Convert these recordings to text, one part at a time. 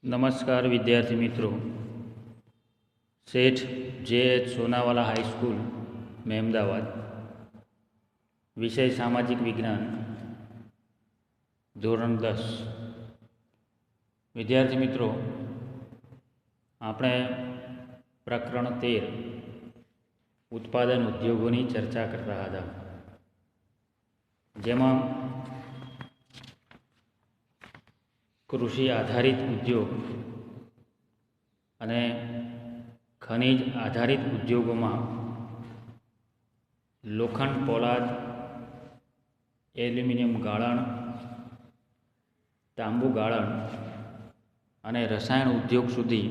नमस्कार विद्यार्थी मित्रों। सेठ जे.एच. सोनावाला हाईस्कूल मेमदावाद, विषय सामाजिक विज्ञान, धोरण 10। विद्यार्थी मित्रों, આપણે પ્રકરણ 13 ઉત્પાદન ઉદ્યોગોની ચર્ચા કરતા હતા, જેમાં કૃષિ આધારિત ઉદ્યોગ અને ખનિજ આધારિત ઉદ્યોગોમાં લોખંડ, પોલાદ, એલ્યુમિનિયમ ગાળણ, તાંબુ ગાળણ અને રસાયણ ઉદ્યોગ સુધી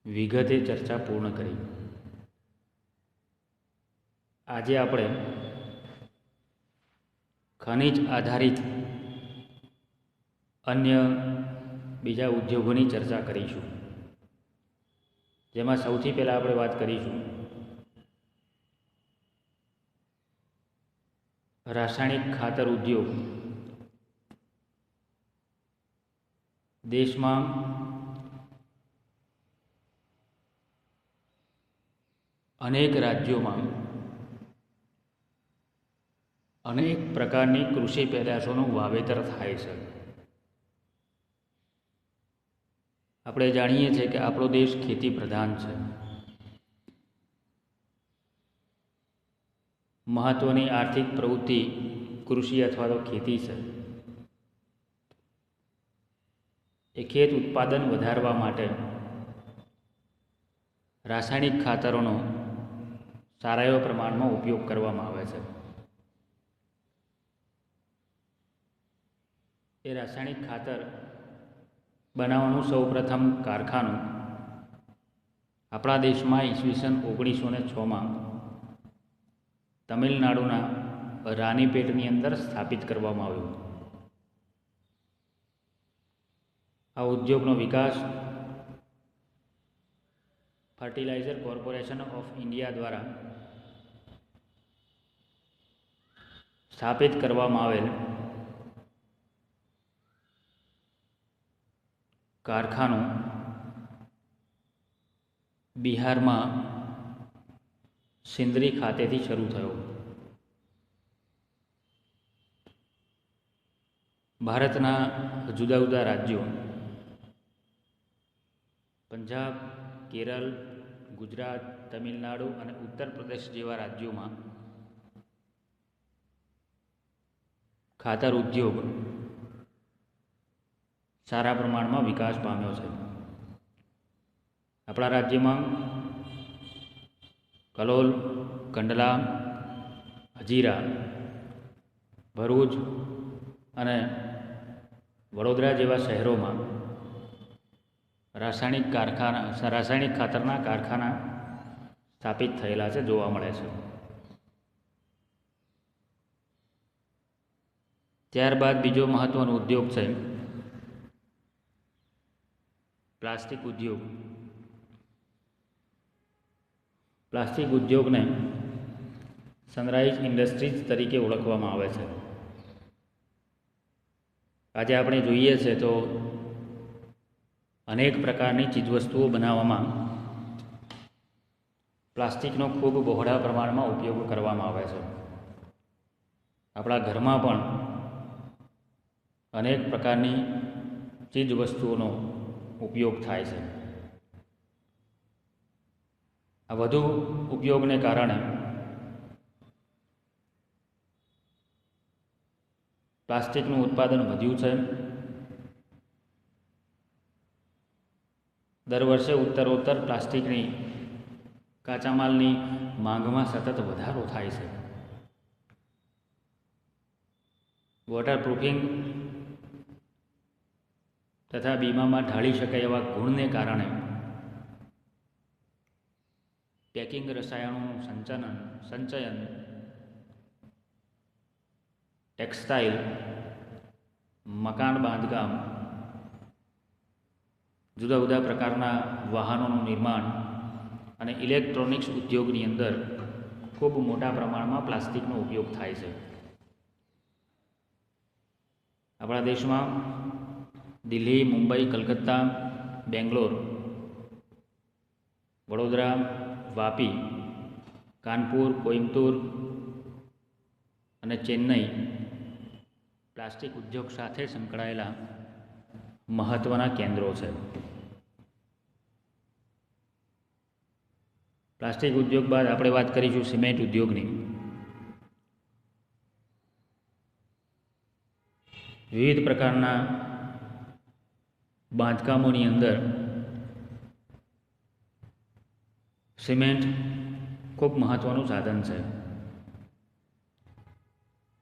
વિગતે ચર્ચા પૂર્ણ કરી. આજે આપણે ખનિજ આધારિત અન્ય બીજા ઉદ્યોગોની ચર્ચા કરીશું, જેમાં સૌથી પહેલાં આપણે વાત કરીશું રાસાયણિક ખાતર ઉદ્યોગ. દેશમાં અનેક રાજ્યોમાં અનેક પ્રકારની કૃષિ પેદાશોનું વાવેતર થાય છે. આપણે જાણીએ છીએ કે આપણો દેશ ખેતી પ્રધાન છે. મહત્ત્વની આર્થિક પ્રવૃત્તિ કૃષિ અથવા તો ખેતી છે. એ ખેત ઉત્પાદન વધારવા માટે રાસાયણિક ખાતરોનો સારા એવા પ્રમાણમાં ઉપયોગ કરવામાં આવે છે. એ રાસાયણિક ખાતર બનાવવાનું સૌપ્રથમ કારખાનું આપણા દેશમાં ઈસવીસન 1906માં તમિલનાડુના રાનીપેટની અંદર સ્થાપિત કરવામાં આવ્યું. આ ઉદ્યોગનો વિકાસ ફર્ટિલાઇઝર કોર્પોરેશન ઓફ ઇન્ડિયા દ્વારા સ્થાપિત કરવામાં આવેલ કારખાનું બિહારમાં સિંદરી ખાતેથી શરૂ થયો. ભારતના જુદા જુદા રાજ્યો પંજાબ, કેરળ, ગુજરાત, તમિલનાડુ અને ઉત્તર પ્રદેશ જેવા રાજ્યોમાં ખાતર ઉદ્યોગ સારા પ્રમાણમાં વિકાસ પામ્યો છે. આપણા રાજ્યમાં કલોલ, કંડલા, હજીરા, ભરૂચ અને વડોદરા જેવા શહેરોમાં રાસાયણિક ખાતરના કારખાના સ્થાપિત થયેલા છે, જોવા મળે છે. ત્યારબાદ બીજો મહત્ત્વનો ઉદ્યોગ છે પ્લાસ્ટિક ઉદ્યોગ. પ્લાસ્ટિક ઉદ્યોગને સનરાઈઝ ઇન્ડસ્ટ્રીઝ તરીકે ઓળખવામાં આવે છે. આજે આપણે જોઈએ છે તો અનેક પ્રકારની ચીજવસ્તુઓ બનાવવામાં પ્લાસ્ટિકનો ખૂબ બહોળા પ્રમાણમાં ઉપયોગ કરવામાં આવે છે. આપણા ઘરમાં પણ અનેક પ્રકારની ચીજવસ્તુઓનો ઉપયોગ થાય છે. આ વધુ ઉપયોગને કારણે પ્લાસ્ટિકનું ઉત્પાદન વધ્યું છે. દર વર્ષે ઉત્તરોત્તર પ્લાસ્ટિકની કાચા માલની માંગમાં સતત વધારો થાય છે. વોટરપ્રૂફિંગ તથા બીમામાં ઢાળી શકાય એવા ગુણને કારણે પેકિંગ રસાયણોનું સંચયન, ટેક્સટાઇલ, મકાન બાંધકામ, જુદા જુદા પ્રકારના વાહનોનું નિર્માણ અને ઇલેક્ટ્રોનિક્સ ઉદ્યોગની અંદર ખૂબ મોટા પ્રમાણમાં પ્લાસ્ટિકનો ઉપયોગ થાય છે. આપણા દેશમાં દિલ્હી, મુંબઈ, કલકત્તા, બેંગ્લોર, વડોદરા, વાપી, કાનપુર, કોઈમ્બતુર અને ચેન્નઈ પ્લાસ્ટિક ઉદ્યોગ સાથે સંકળાયેલા મહત્ત્વના કેન્દ્રો છે. પ્લાસ્ટિક ઉદ્યોગ બાદ આપણે વાત કરીશું સિમેન્ટ ઉદ્યોગની. વિવિધ પ્રકારના બાંધકામોની અંદર સિમેન્ટ ખૂબ મહત્ત્વનું સાધન છે.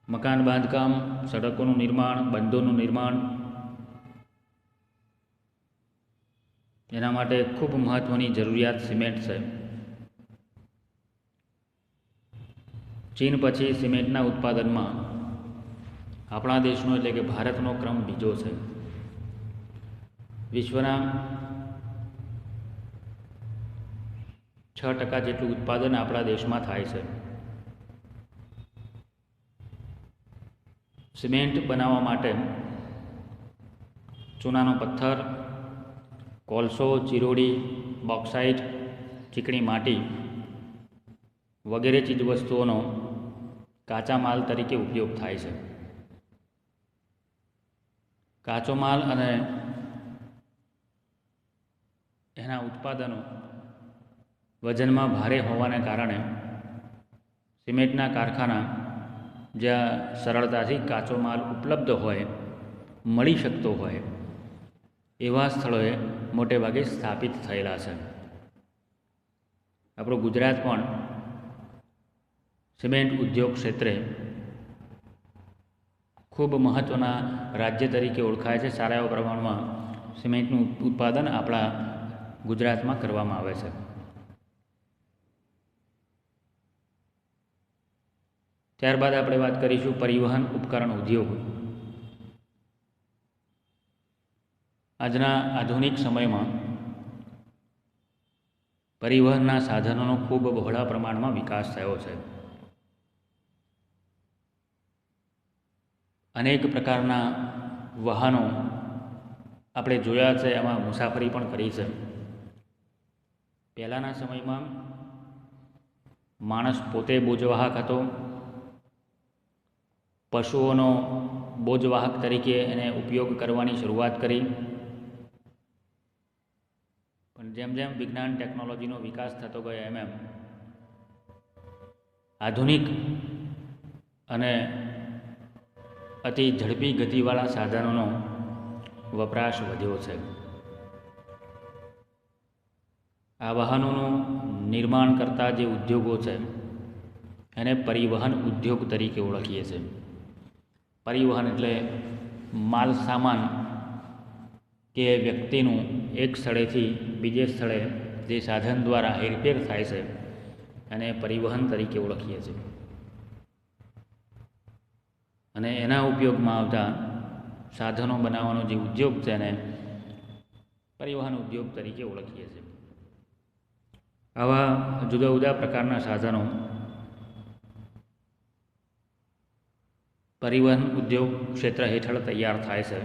મકાન બાંધકામ, સડકોનું નિર્માણ, બંધોનું નિર્માણ, એના માટે ખૂબ મહત્ત્વની જરૂરિયાત સિમેન્ટ છે. ચીન પછી સિમેન્ટના ઉત્પાદનમાં આપણા દેશનો એટલે કે ભારતનો ક્રમ બીજો છે. વિશ્વના 6% જેટલું ઉત્પાદન આપણા દેશમાં થાય છે. સિમેન્ટ બનાવવા માટે ચૂનાનો પથ્થર, કોલસો, ચિરોડી, બોક્સાઇટ, ચીકણી માટી વગેરે ચીજવસ્તુઓનો કાચા માલ તરીકે ઉપયોગ થાય છે. કાચો માલ અને એના ઉત્પાદનો વજનમાં ભારે હોવાને કારણે સિમેન્ટના કારખાના જ્યાં સરળતાથી કાચો માલ ઉપલબ્ધ હોય, મળી શકતો હોય એવા સ્થળોએ મોટે ભાગે સ્થાપિત થયેલા છે. આપણું ગુજરાત પણ સિમેન્ટ ઉદ્યોગ ક્ષેત્રે ખૂબ મહત્ત્વના રાજ્ય તરીકે ઓળખાય છે. સારા એવા પ્રમાણમાં સિમેન્ટનું ઉત્પાદન આપણા ગુજરાતમાં કરવામાં આવે છે. ત્યારબાદ આપણે વાત કરીશું પરિવહન ઉપકરણ ઉદ્યોગ. આજના આધુનિક સમયમાં પરિવહનના સાધનોનો ખૂબ બહોળા પ્રમાણમાં વિકાસ થયો છે. અનેક પ્રકારના વાહનો આપણે જોયા છે, એમાં મુસાફરી પણ કરી છે. પહેલાંના સમયમાં માણસ પોતે બોજવાહક હતો. પશુઓનો બોજવાહક તરીકે એને ઉપયોગ કરવાની શરૂઆત કરી. પણ જેમ જેમ વિજ્ઞાન ટેકનોલોજીનો વિકાસ થતો ગયો એમ આધુનિક અને અતિ ઝડપી ગતિવાળા સાધનોનો વપરાશ વધ્યો છે. આ વાહનોનું નિર્માણ કરતા જે ઉદ્યોગો છે એને પરિવહન ઉદ્યોગ તરીકે ઓળખીએ છીએ. પરિવહન એટલે માલ સામાન કે વ્યક્તિનું એક સ્થળેથી બીજે સ્થળે જે સાધન દ્વારા હેરફેર થાય છે એને પરિવહન તરીકે ઓળખીએ છીએ. અને એના ઉપયોગમાં આવતા સાધનો બનાવવાનો જે ઉદ્યોગ છે એને પરિવહન ઉદ્યોગ તરીકે ઓળખીએ છીએ. આવા જુદા જુદા પ્રકારના સાધનો પરિવહન ઉદ્યોગ ક્ષેત્ર હેઠળ તૈયાર થાય છે.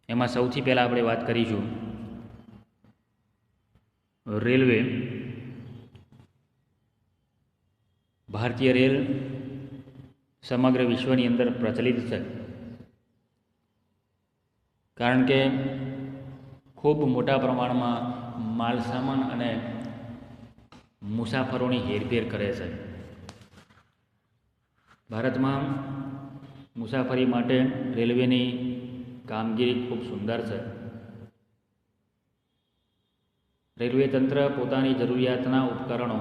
એમાં સૌથી પહેલાં આપણે વાત કરીશું રેલવે. ભારતીય રેલ સમગ્ર વિશ્વની અંદર પ્રચલિત છે, કારણ કે ખૂબ મોટા પ્રમાણમાં માલ સામાન અને મુસાફરોની હેરફેર કરે છે. ભારતમાં મુસાફરી માટે રેલવેની કામગીરી ખૂબ સુંદર છે. રેલવે તંત્ર પોતાની જરૂરિયાતના ઉપકરણો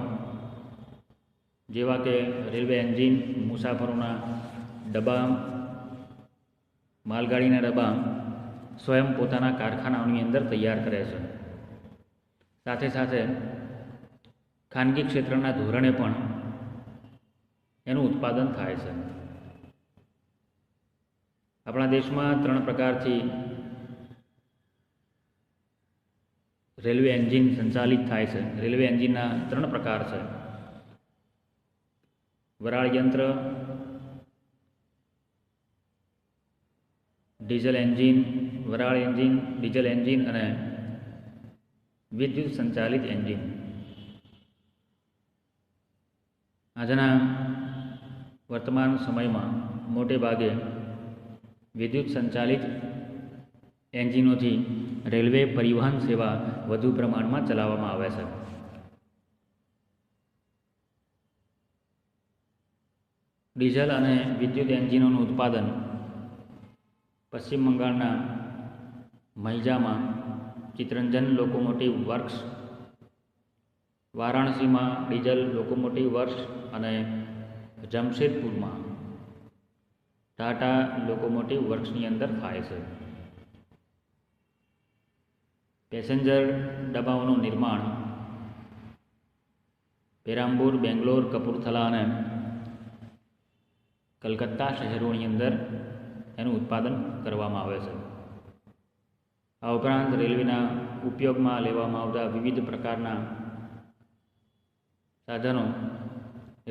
જેવા કે રેલવે એન્જિન, મુસાફરોના ડબ્બા, માલગાડીના ડબ્બા સ્વયં પોતાના કારખાનાઓની અંદર તૈયાર કરે છે. સાથે સાથે ખાનગી ક્ષેત્રના ધોરણે પણ એનું ઉત્પાદન થાય છે. આપણા દેશમાં 3 પ્રકારથી રેલવે એન્જિન સંચાલિત થાય છે. રેલવે એન્જિનના 3 પ્રકાર છે: વરાળ યંત્ર, ડીઝલ એન્જિન, વરાળ એન્જિન, ડીઝલ એન્જિન અને વિદ્યુત સંચાલિત એન્જિન. આજના વર્તમાન સમયમાં મોટે ભાગે વિદ્યુત સંચાલિત એન્જિનોથી રેલવે પરિવહન સેવા વધુ પ્રમાણમાં ચલાવવામાં આવે છે. ડીઝલ અને વિદ્યુત એન્જિનોનું ઉત્પાદન પશ્ચિમ બંગાળના મહિજામાં ચિત્તરંજન લોકોમોટિવ વર્ક્સ, વારાણસીમાં ડીઝલ લોકોમોટિવ વર્ક્સ અને જમશેદપુરમાં ટાટા લોકોમોટિવ વર્ક્સની અંદર થાય છે. પેસેન્જર ડબ્બાઓનું નિર્માણ પેરામ્બૂર, બેંગ્લોર, કપૂરથલા અને કલકત્તા શહેરોની અંદર એનું ઉત્પાદન કરવામાં આવે છે. આ ઉપરાંત રેલવેના ઉપયોગમાં લેવામાં આવતા વિવિધ પ્રકારના સાધનો,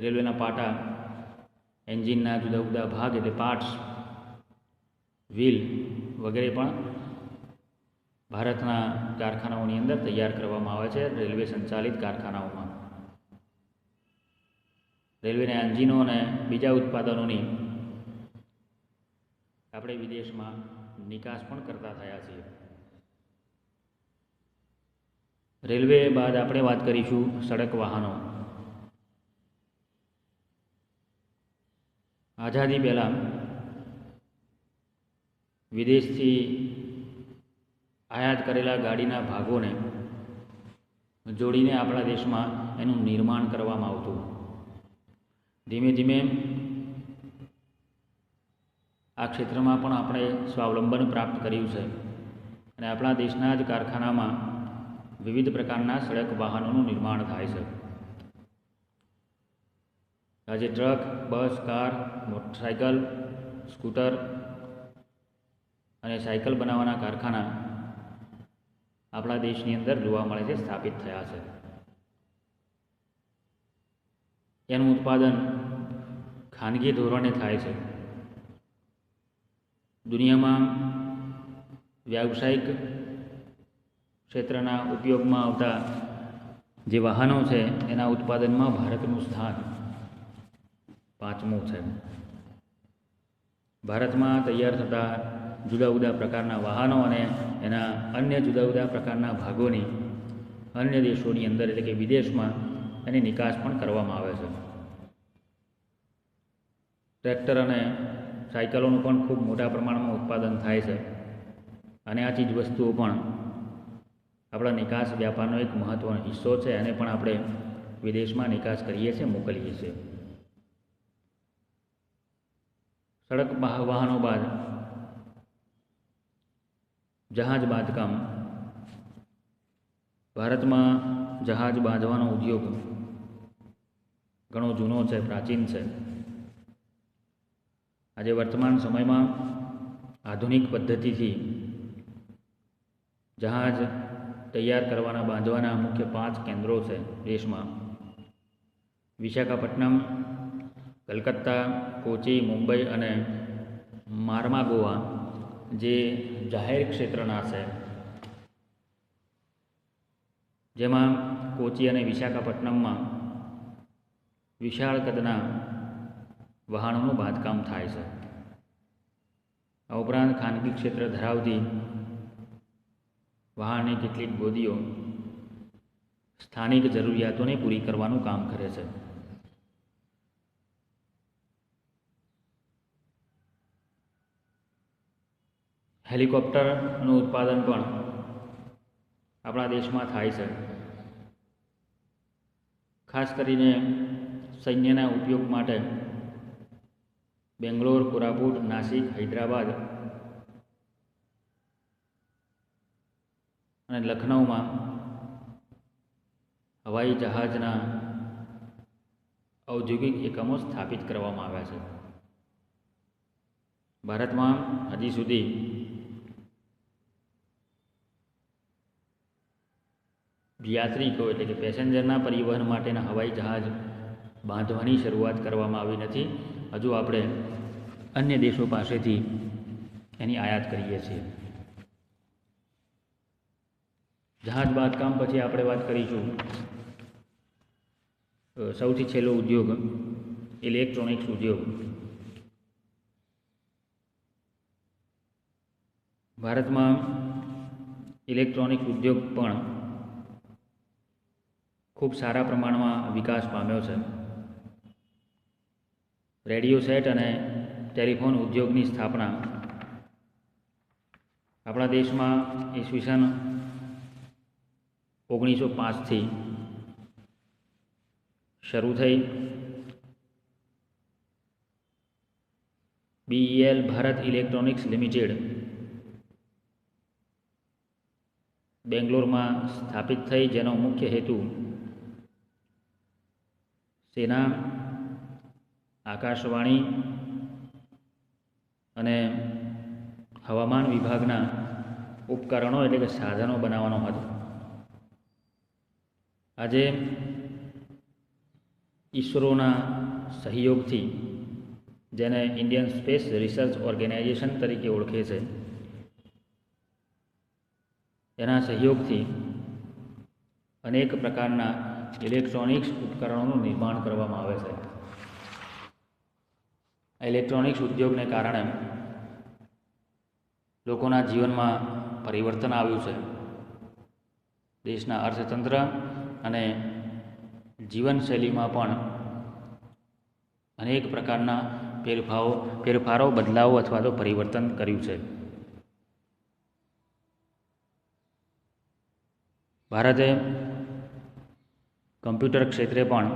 રેલવેના પાટા, એન્જિનના જુદા જુદા ભાગ એટલે પાર્ટ્સ, વ્હીલ વગેરે પણ ભારતના કારખાનાઓની અંદર તૈયાર કરવામાં આવે છે. રેલવે સંચાલિત કારખાનાઓમાં રેલવેના એન્જિનો અને બીજા ઉત્પાદનોની આપણે વિદેશમાં નિકાસ પણ કરતા થયા છીએ. રેલવે બાદ આપણે વાત કરીશું સડક વાહનો. આઝાદી પહેલાં વિદેશથી આયાત કરેલા ગાડીના ભાગોને જોડીને આપણા દેશમાં એનું નિર્માણ કરવામાં આવતું. ધીમે ધીમે આ ક્ષેત્રમાં પણ આપણે સ્વાવલંબન પ્રાપ્ત કર્યું છે અને આપણા દેશના જ કારખાનામાં વિવિધ પ્રકારના સડક વાહનોનું નિર્માણ થાય છે. આજે ટ્રક, બસ, કાર, મોટરસાઇકલ, સ્કૂટર અને સાયકલ બનાવવાના કારખાના આપણા દેશની અંદર જોવા મળે છે, સ્થાપિત થયા છે. એનું ઉત્પાદન ખાનગી ધોરણે થાય છે. દુનિયામાં વ્યાવસાયિક ક્ષેત્રના ઉપયોગમાં આવતા જે વાહનો છે એના ઉત્પાદનમાં ભારતનું સ્થાન 5મું છે. ભારતમાં તૈયાર થતા જુદા જુદા પ્રકારના વાહનો અને એના અન્ય જુદા જુદા પ્રકારના ભાગોની અન્ય દેશોની અંદર એટલે કે વિદેશમાં એની નિકાસ પણ કરવામાં આવે છે. ટ્રેક્ટર અને સાયકલોનું પણ ખૂબ મોટા પ્રમાણમાં ઉત્પાદન થાય છે અને આ ચીજ વસ્તુઓ પણ આપણા નિકાસ વ્યાપારનો એક મહત્ત્વનો હિસ્સો છે. અને પણ આપણે વિદેશમાં નિકાસ કરીએ છીએ, મોકલીએ છીએ. સડક વાહનો બાદ જહાજ બાંધકામ. ભારતમાં જહાજ બાંધવાનો ઉદ્યોગ ઘણો જૂનો છે, પ્રાચીન છે. આજે વર્તમાન સમયમાં આધુનિક પદ્ધતિથી જહાજ તૈયાર કરવાના, બાંધવાના મુખ્ય 5 કેન્દ્રો છે દેશમાં. વિશાખાપટ્ટનમ, કલકત્તા, કોચી, મુંબઈ અને માર્માગોવા જે જાહેર ક્ષેત્રના છે, જેમાં કોચી અને વિશાખાપટ્ટનમમાં વિશાળ કદના વાહનોનું બાંધકામ થાય છે. આ ઉપરાંત ખાનગી ક્ષેત્ર ધરાવતી વાહનની કેટલીક ગોદીઓ સ્થાનિક જરૂરિયાતોને પૂરી કરવાનું કામ કરે છે. હેલિકોપ્ટરનું ઉત્પાદન પણ આપણા દેશમાં થાય છે. ખાસ કરીને સૈન્યના ઉપયોગ માટે બેંગ્લોર, કોરાપુટ, નાસિક, હૈદરાબાદ અને લખનૌમાં હવાઈ જહાજના ઔદ્યોગિક એકમો સ્થાપિત કરવામાં આવ્યા છે. ભારતમાં હજી સુધી યાત્રિકો એટલે કે પેસેન્જરના પરિવહન માટેના હવાઈ જહાજ બાંધવાની શરૂઆત કરવામાં આવી નથી. હજુ આપણે અન્ય દેશો પાસેથી એની આયાત કરીએ છીએ. જહાજ બાંધકામ પછી આપણે વાત કરીશું સૌથી છેલ્લો ઉદ્યોગ ઇલેક્ટ્રોનિક્સ ઉદ્યોગ. ભારતમાં ઇલેક્ટ્રોનિક્સ ઉદ્યોગ પણ ખૂબ સારા પ્રમાણમાં વિકાસ પામ્યો છે. રેડિયો સેટ અને ટેલિફોન ઉદ્યોગની સ્થાપના આપણા દેશમાં ઈસવીસન 1905થી શરૂ થઈ. BEL ભારત ઇલેક્ટ્રોનિક્સ લિમિટેડ બેંગ્લોરમાં સ્થાપિત થઈ, જેનો મુખ્ય હેતુ સેના, આકાશવાણી અને હવામાન વિભાગના ઉપકરણો એટલે કે સાધનો બનાવવાનો હતો. આજે ઈસરોના સહયોગથી, જેને ઇન્ડિયન સ્પેસ રિસર્ચ ઓર્ગેનાઇઝેશન તરીકે ઓળખે છે, એના સહયોગથી અનેક પ્રકારના ઇલેક્ટ્રોનિક્સ ઉપકરણોનું નિર્માણ કરવામાં આવે છે. ઇલેક્ટ્રોનિક્સ ઉદ્યોગને કારણે લોકોના જીવનમાં પરિવર્તન આવ્યું છે. દેશના અર્થતંત્ર અને જીવનશૈલીમાં પણ અનેક પ્રકારના ફેરફારો, બદલાવો અથવા તો પરિવર્તન કર્યું છે. ભારતે કમ્પ્યુટર ક્ષેત્રે પણ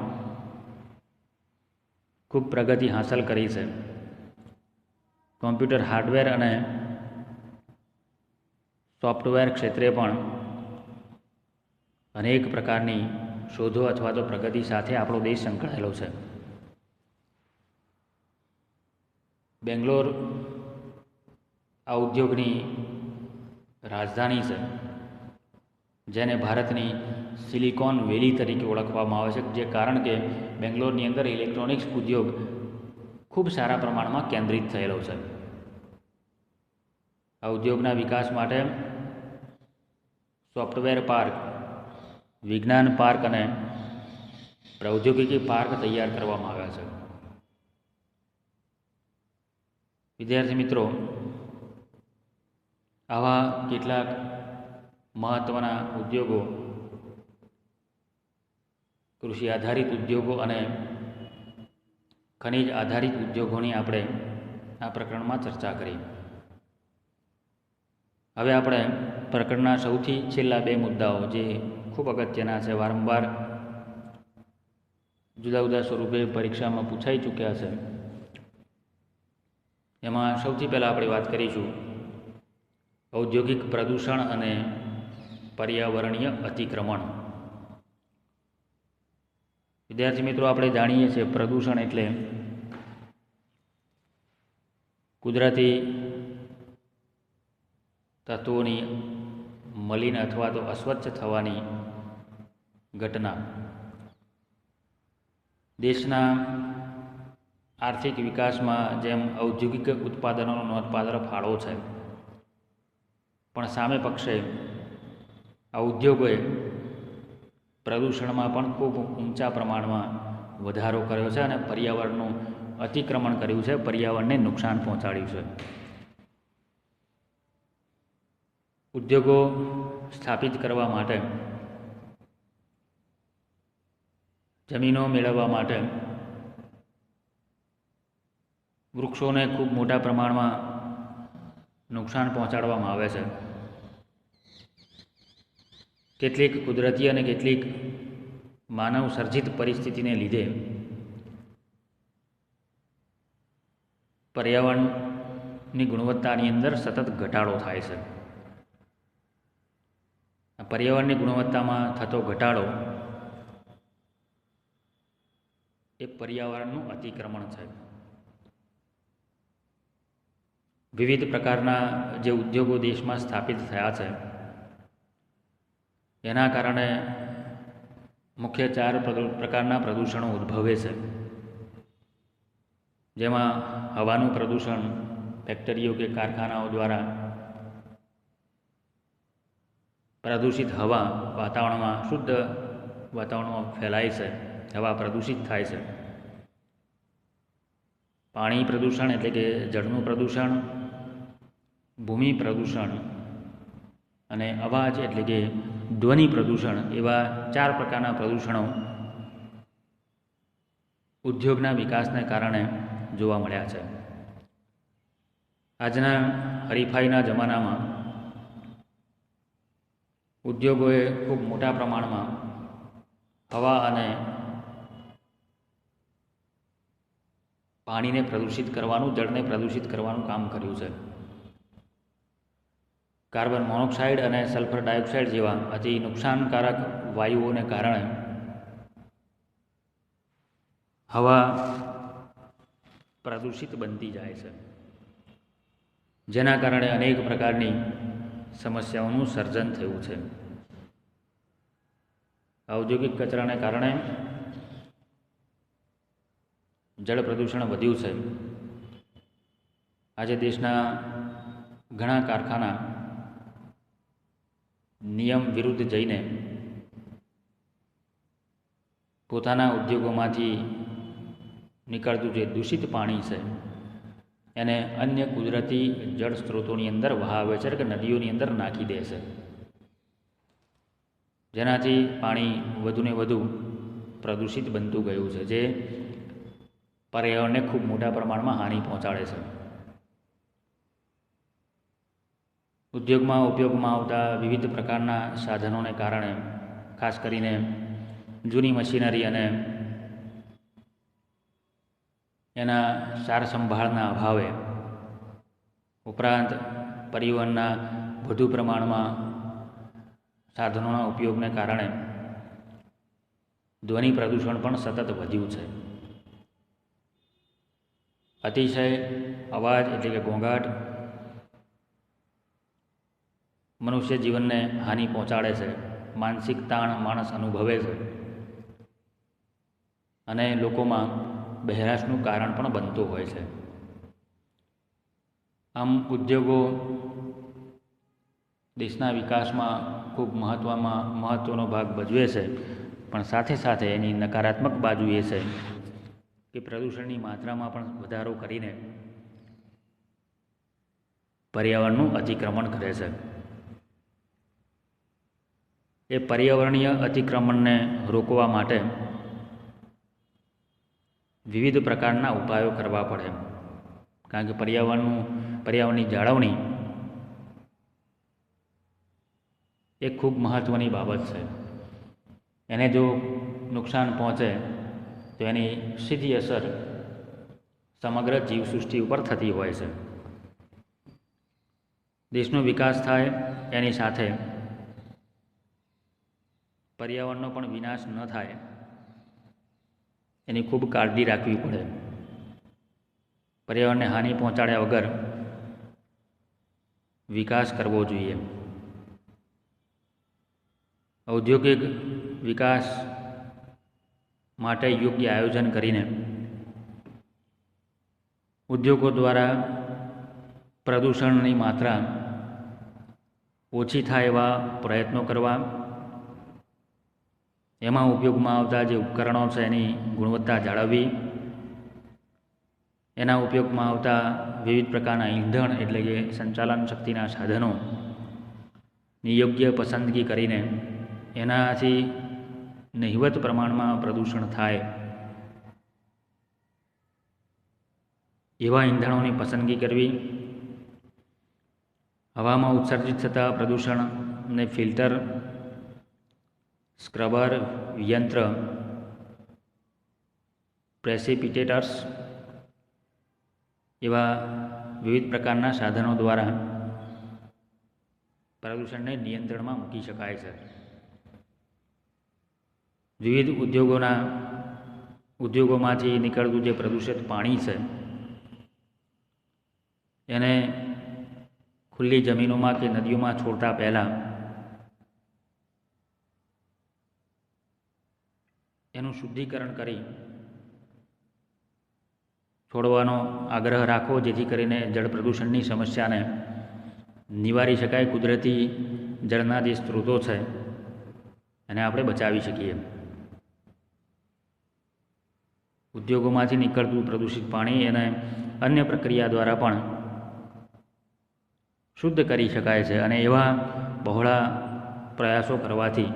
ખૂબ પ્રગતિ હાંસલ કરી છે. કમ્પ્યુટર હાર્ડવેર અને સોફ્ટવેર ક્ષેત્રે પણ અનેક પ્રકારની શોધો અથવા તો પ્રગતિ સાથે આપણો દેશ સંકળાયેલો છે. બેંગ્લોર આ ઉદ્યોગની રાજધાની છે, જેને ભારતની સિલિકોન વેલી તરીકે ઓળખવામાં આવે છે, જે કારણ કે બેંગ્લોરની અંદર ઇલેક્ટ્રોનિક્સ ઉદ્યોગ ખૂબ સારા પ્રમાણમાં કેન્દ્રિત થયેલો છે. આ ઉદ્યોગના વિકાસ માટે સોફ્ટવેર પાર્ક, વિજ્ઞાન પાર્ક અને પ્રૌદ્યોગિકી પાર્ક તૈયાર કરવામાં આવ્યા છે. વિદ્યાર્થી મિત્રો, આવા કેટલાક મહત્ત્વના ઉદ્યોગો, કૃષિ આધારિત ઉદ્યોગો અને ખનિજ આધારિત ઉદ્યોગોની આપણે આ પ્રકરણમાં ચર્ચા કરી. હવે આપણે પ્રકરણના સૌથી છેલ્લા બે મુદ્દાઓ, જે ખૂબ અગત્યના છે, વારંવાર જુદા જુદા સ્વરૂપે પરીક્ષામાં પૂછાઈ ચૂક્યા છે, એમાં સૌથી પહેલાં આપણે વાત કરીશું ઔદ્યોગિક પ્રદૂષણ અને પર્યાવરણીય અતિક્રમણ. વિદ્યાર્થી મિત્રો, આપણે જાણીએ છીએ પ્રદૂષણ એટલે કુદરતી તત્વોની મલિન અથવા તો અસ્વચ્છ થવાની ઘટના. દેશના આર્થિક વિકાસમાં જેમ ઔદ્યોગિક ઉત્પાદનોનો નોંધપાત્ર ફાળો છે, પણ સામે પક્ષે આ ઉદ્યોગોએ પ્રદૂષણમાં પણ ખૂબ ઊંચા પ્રમાણમાં વધારો કર્યો છે અને પર્યાવરણનું અતિક્રમણ કર્યું છે, પર્યાવરણને નુકસાન પહોંચાડ્યું છે. ઉદ્યોગો સ્થાપિત કરવા માટે, જમીનો મેળવવા માટે વૃક્ષોને ખૂબ મોટા પ્રમાણમાં નુકસાન પહોંચાડવામાં આવે છે. કેટલીક કુદરતી અને કેટલીક માનવ સર્જિત પરિસ્થિતિને લીધે પર્યાવરણની ગુણવત્તાની અંદર સતત ઘટાડો થાય છે. આ પર્યાવરણની ગુણવત્તામાં થતો ઘટાડો એ પર્યાવરણનું અતિક્રમણ છે. વિવિધ પ્રકારના જે ઉદ્યોગો દેશમાં સ્થાપિત થયા છે, એના કારણે મુખ્ય 4 પ્રકારના પ્રદૂષણો ઉદ્ભવે છે, જેમાં હવાનું પ્રદૂષણ ફેક્ટરીઓ કે કારખાનાઓ દ્વારા પ્રદૂષિત હવા વાતાવરણમાં શુદ્ધ વાતાવરણમાં ફેલાય છે, હવા પ્રદૂષિત થાય છે. પાણી પ્રદૂષણ એટલે કે જળનું પ્રદૂષણ, ભૂમિ પ્રદૂષણ અને અવાજ એટલે કે ધ્વનિ પ્રદૂષણ એવા 4 પ્રકારના પ્રદૂષણો ઉદ્યોગના વિકાસને કારણે જોવા મળ્યા છે. આજના હરીફાઈના જમાનામાં ઉદ્યોગોએ ખૂબ મોટા પ્રમાણમાં હવા અને પાણીને પ્રદૂષિત કરવાનું, જળને પ્રદૂષિત કરવાનું કામ કર્યું છે. કાર્બન મોનોક્સાઇડ અને સલ્ફર ડાયોક્સાઇડ જેવા અતિ નુકસાનકારક વાયુઓને કારણે હવા પ્રદૂષિત બનતી જાય છે, જેના કારણે અનેક પ્રકારની સમસ્યાઓનું સર્જન થયું છે. ઔદ્યોગિક કચરાને કારણે જળ પ્રદૂષણ વધ્યું છે. આજે દેશના ઘણા કારખાના નિયમ વિરુદ્ધ જઈને પોતાના ઉદ્યોગોમાંથી નીકળતું જે દૂષિત પાણી છે એને અન્ય કુદરતી જળ સ્ત્રોતોની અંદર વહાવે છે કે નદીઓની અંદર નાખી દે છે, જેનાથી પાણી વધુને વધુ પ્રદૂષિત બનતું ગયું છે, જે પર્યાવરણને ખૂબ મોટા પ્રમાણમાં હાનિ પહોંચાડે છે. ઉદ્યોગમાં ઉપયોગમાં આવતા વિવિધ પ્રકારના સાધનોને કારણે, ખાસ કરીને જૂની મશીનરી અને એના સાર સંભાળના અભાવે, ઉપરાંત પરિવહનના વધુ પ્રમાણમાં સાધનોના ઉપયોગને કારણે ધ્વનિ પ્રદૂષણ પણ સતત વધ્યું છે. અતિશય અવાજ એટલે કે ઘોંઘાટ મનુષ્ય જીવનને હાનિ પહોંચાડે છે, માનસિક તાણ માણસ અનુભવે છે અને લોકોમાં બહેરાશનું કારણ પણ બનતું હોય છે. આમ ઉદ્યોગો દેશના વિકાસમાં ખૂબ મહત્ત્વનો ભાગ ભજવે છે, પણ સાથે સાથે એની નકારાત્મક બાજુ એ છે કે પ્રદૂષણની માત્રામાં પણ વધારો કરીને પર્યાવરણનું અતિક્રમણ કરે છે. એ પર્યાવરણીય અતિક્રમણને રોકવા માટે વિવિધ પ્રકારના ઉપાયો કરવા પડે, કારણ કે પર્યાવરણની જાળવણી એ ખૂબ મહત્ત્વની બાબત છે. એને જો નુકસાન પહોંચે તો એની સીધી અસર સમગ્ર જીવસૃષ્ટિ ઉપર થતી હોય છે. દેશનો વિકાસ થાય એની સાથે પર્યાવરણનો પણ વિનાશ ન થાય એની ખૂબ કાળજી રાખવી પડે. પર્યાવરણને હાનિ પહોંચાડ્યા વગર વિકાસ કરવો જોઈએ. ઔદ્યોગિક વિકાસ માટે યોગ્ય આયોજન કરીને ઉદ્યોગો દ્વારા પ્રદૂષણની માત્રા ઓછી થાય એવા પ્રયત્નો કરવા, એમાં ઉપયોગમાં આવતા જે ઉપકરણો છે એની ગુણવત્તા જાળવવી, એના ઉપયોગમાં આવતા વિવિધ પ્રકારના ઈંધણ એટલે કે સંચાલન શક્તિના સાધનોની યોગ્ય પસંદગી કરીને એનાથી નહિવત પ્રમાણમાં પ્રદૂષણ થાય એવા ઈંધણોની પસંદગી કરવી, હવામાં ઉત્સર્જિત થતા પ્રદૂષણને ફિલ્ટર, સ્ક્રબર યંત્ર, પ્રેસિપિટેટર્સ એવા વિવિધ પ્રકારના સાધનો દ્વારા પ્રદૂષણને નિયંત્રણમાં મૂકી શકાય છે. વિવિધ ઉદ્યોગોમાંથી નીકળતું જે પ્રદૂષિત પાણી છે એને ખુલ્લી જમીનોમાં કે નદીઓમાં છોડતા પહેલાં એનું શુદ્ધિકરણ કરી છોડવાનો આગ્રહ રાખવો, જેથી કરીને જળ પ્રદૂષણની સમસ્યાને નિવારી શકાય. કુદરતી જળના જે સ્ત્રોતો છે એને આપણે બચાવી શકીએ. ઉદ્યોગોમાંથી નીકળતું પ્રદૂષિત પાણી અને અન્ય પ્રક્રિયા દ્વારા પણ શુદ્ધ કરી શકાય છે, અને એવા બહોળા પ્રયાસો કરવાથી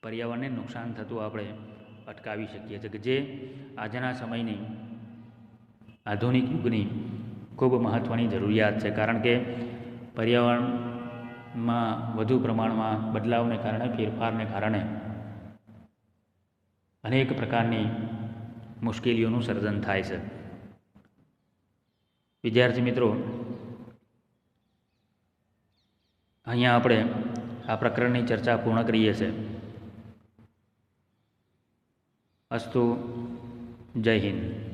પર્યાવરણને નુકસાન થતું આપણે અટકાવી શકીએ છીએ, કે જે આજના સમયની આધુનિક યુગની ખૂબ મહત્ત્વની જરૂરિયાત છે. કારણ કે પર્યાવરણમાં વધુ પ્રમાણમાં બદલાવને કારણે, ફેરફારને કારણે અનેક પ્રકારની મુશ્કેલીઓનું સર્જન થાય છે. વિદ્યાર્થી મિત્રો, અહીંયા આપણે આ પ્રકરણની ચર્ચા પૂર્ણ કરીએ છીએ. અસ્તુ. જય હિન્દ.